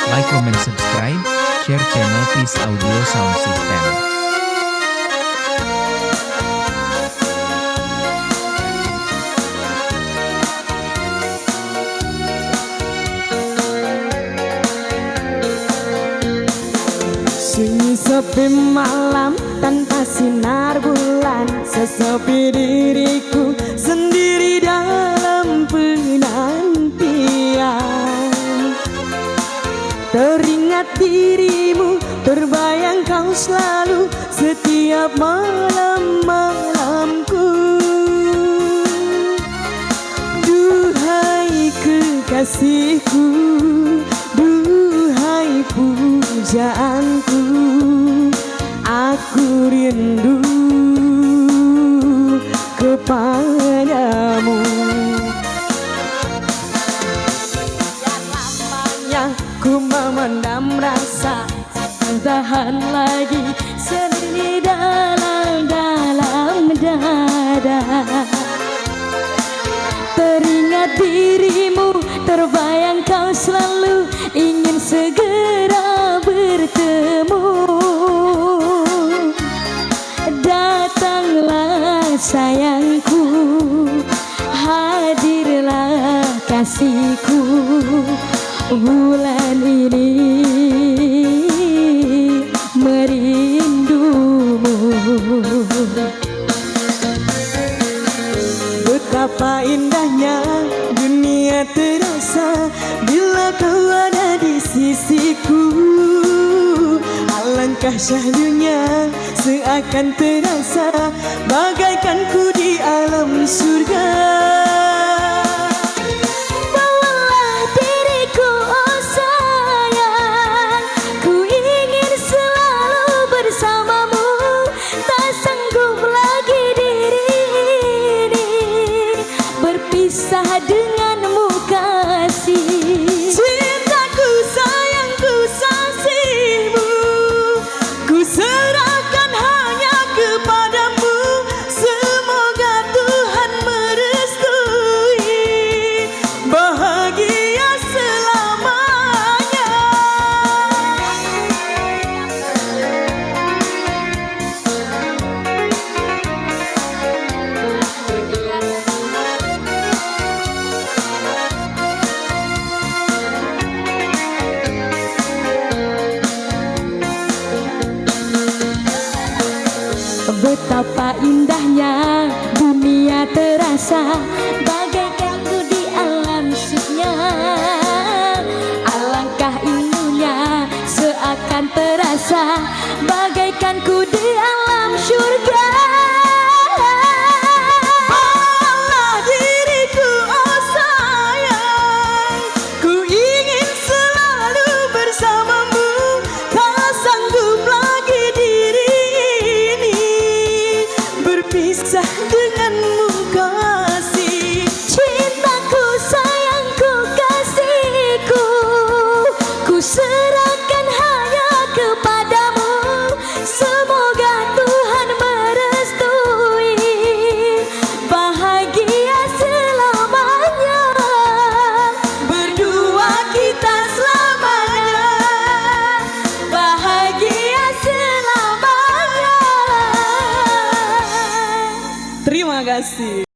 Like, comment, subscribe, share channel Peace Audio Sound System. Sunyi sepi malam tanpa sinar bulan, sesepi diriku sendiri dalam penantian. Teringat dirimu, terbayang kau selalu setiap malam-malamku. Duhai kekasihku, duhai pujaanku, aku rindu kepadamu. Sekian lamanya ku memendam rasa, tahan lagi sendiri dalam dada. Teringat dirimu, terbayang kau selalu ingin segera bertemu. Datanglah sayangku, hadirlah kasihku, bulan ini merindumu. Betapa indahnya dunia terasa bila kau ada di sisiku. Alangkah syahdunya seakan terasa bagaikan ku di alam surga. Bawalah diriku, oh sayang, ku ingin selalu bersamamu. Tak sanggup lagi diri ini berpisah denganmu kasih. Cintaku, sayangku, sasihmu, ku serahkan hanya kepadamu. Semoga Tuhan merestui bahagia selamanya. Betapa indahnya dunia terasa bagaikan ku di alam surga. Alangkah indahnya seakan terasa bagaikan ku di alam surga. Bawalah diriku, oh sayang, ku ingin selalu bersamamu. Tak sanggup lagi diri ini berpisah denganmu kasih. Cintaku, sayangku, kasihku, ku serahkan hanya kepadamu. Semoga Tuhan merestui bahagia selamanya. Berdua kita selamanya bahagia selamanya. Terima kasih.